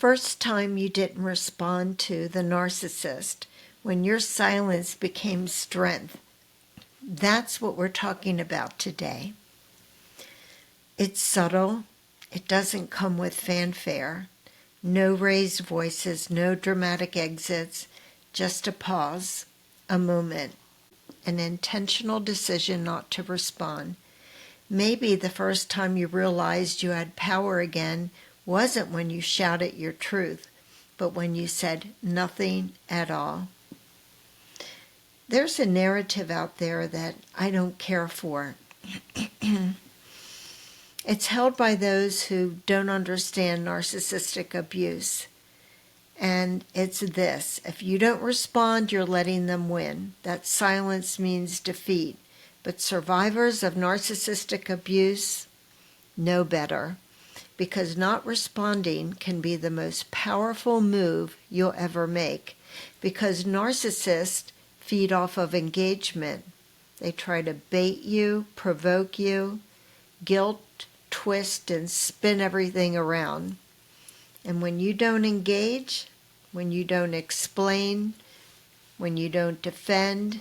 First time you didn't respond to the narcissist, when your silence became strength. That's what we're talking about today. It's subtle. It doesn't come with fanfare. No raised voices, no dramatic exits, just a pause, a moment, an intentional decision not to respond. Maybe the first time you realized you had power again wasn't when you shouted your truth, but when you said nothing at all. There's a narrative out there that I don't care for. It's held by those who don't understand narcissistic abuse. And it's this: if you don't respond, you're letting them win. That silence means defeat. But survivors of narcissistic abuse know better, because not responding can be the most powerful move you'll ever make. Because narcissists feed off of engagement. They try to bait you, provoke you, guilt, twist, and spin everything around. And when you don't engage, when you don't explain, when you don't defend,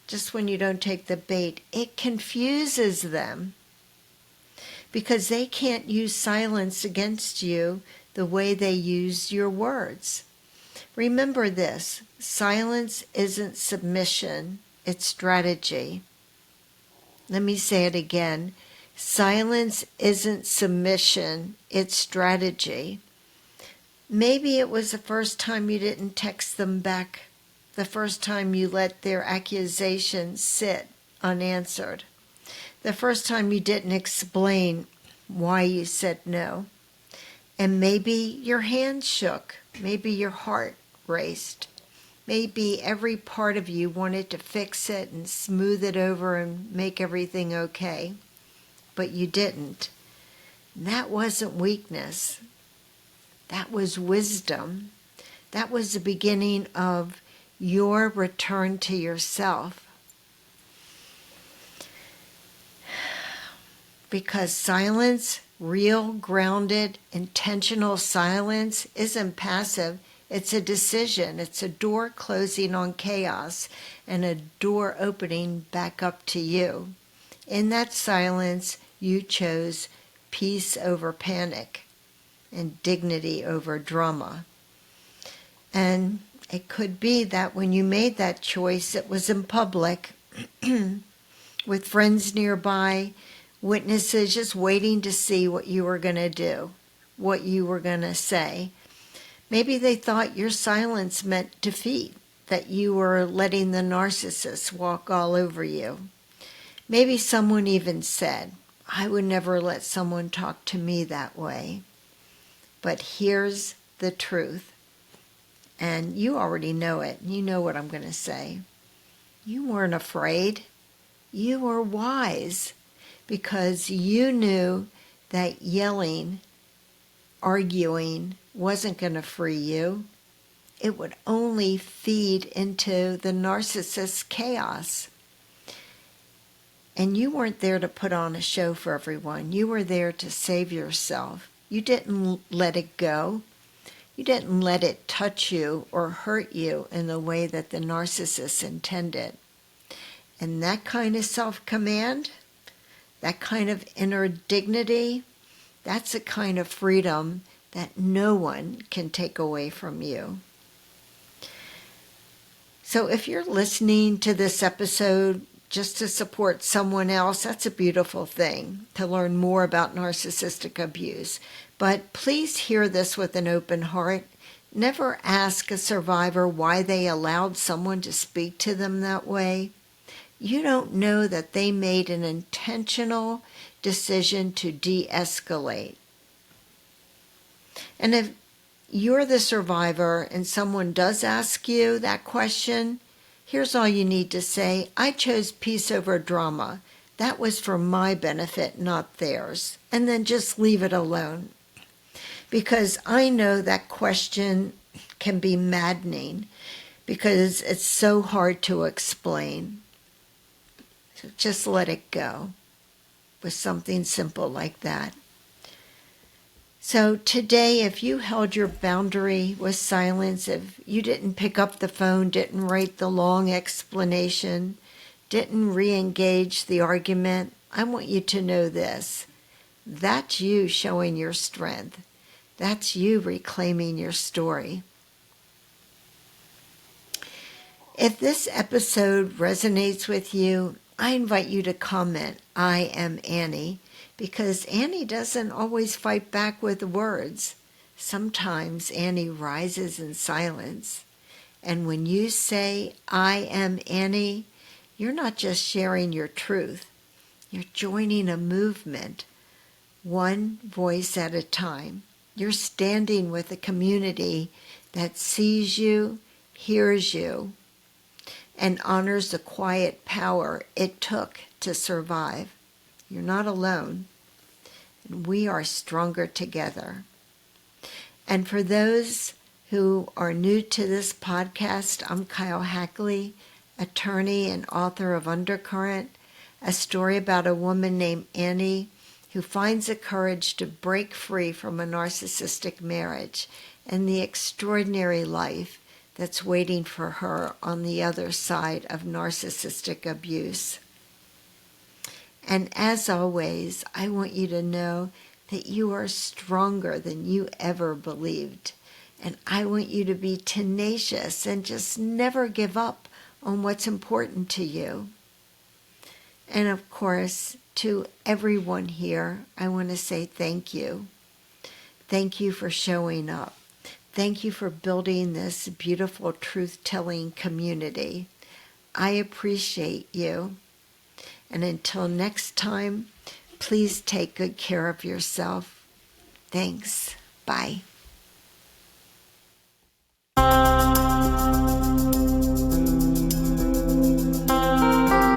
just when you don't take the bait, it confuses them, because they can't use silence against you the way they use your words. Remember this: silence isn't submission, it's strategy. Let me say it again. Silence isn't submission, it's strategy. Maybe it was the first time you didn't text them back, the first time you let their accusations sit unanswered, the first time you didn't explain why you said no. And maybe your hands shook, maybe your heart raced, maybe every part of you wanted to fix it and smooth it over and make everything okay, but you didn't. That wasn't weakness. That was wisdom. That was the beginning of your return to yourself. Because silence, real, grounded, intentional silence, isn't passive. It's a decision. It's a door closing on chaos and a door opening back up to you. In that silence, you chose peace over panic and dignity over drama. And it could be that when you made that choice, it was in public, with friends nearby, witnesses just waiting to see what you were going to do, what you were going to say. Maybe they thought your silence meant defeat, that you were letting the narcissist walk all over you. Maybe someone even said, "I would never let someone talk to me that way." But here's the truth, and you already know it. You know what I'm going to say. You weren't afraid. You were wise, because you knew that yelling, arguing wasn't going to free you. It would only feed into the narcissist's chaos. And you weren't there to put on a show for everyone. You were there to save yourself. You didn't let it go. You didn't let it touch you or hurt you in the way that the narcissist intended. And that kind of self-command, that kind of inner dignity, that's a kind of freedom that no one can take away from you. So if you're listening to this episode just to support someone else, that's a beautiful thing, to learn more about narcissistic abuse. But please hear this with an open heart. Never ask a survivor why they allowed someone to speak to them that way. You don't know that they made an intentional decision to de-escalate. And if you're the survivor and someone does ask you that question, here's all you need to say: I chose peace over drama. That was for my benefit, not theirs. And then just leave it alone. Because I know that question can be maddening, because it's so hard to explain. So just let it go with something simple like that. So today, if you held your boundary with silence, if you didn't pick up the phone, didn't write the long explanation, didn't re-engage the argument, I want you to know this. That's you showing your strength. That's you reclaiming your story. If this episode resonates with you, I invite you to comment, "I am Annie," because Annie doesn't always fight back with words. Sometimes Annie rises in silence. And when you say, "I am Annie," you're not just sharing your truth. You're joining a movement, one voice at a time. You're standing with a community that sees you, hears you, and honors the quiet power it took to survive. You're not alone, and we are stronger together. And for those who are new to this podcast, I'm Kyle Hackley, attorney and author of Undercurrent, a story about a woman named Annie who finds the courage to break free from a narcissistic marriage and the extraordinary life that's waiting for her on the other side of narcissistic abuse. And as always, I want you to know that you are stronger than you ever believed. And I want you to be tenacious and just never give up on what's important to you. And of course, to everyone here, I want to say thank you. Thank you for showing up. Thank you for building this beautiful truth-telling community. I appreciate you. And until next time, please take good care of yourself. Thanks. Bye.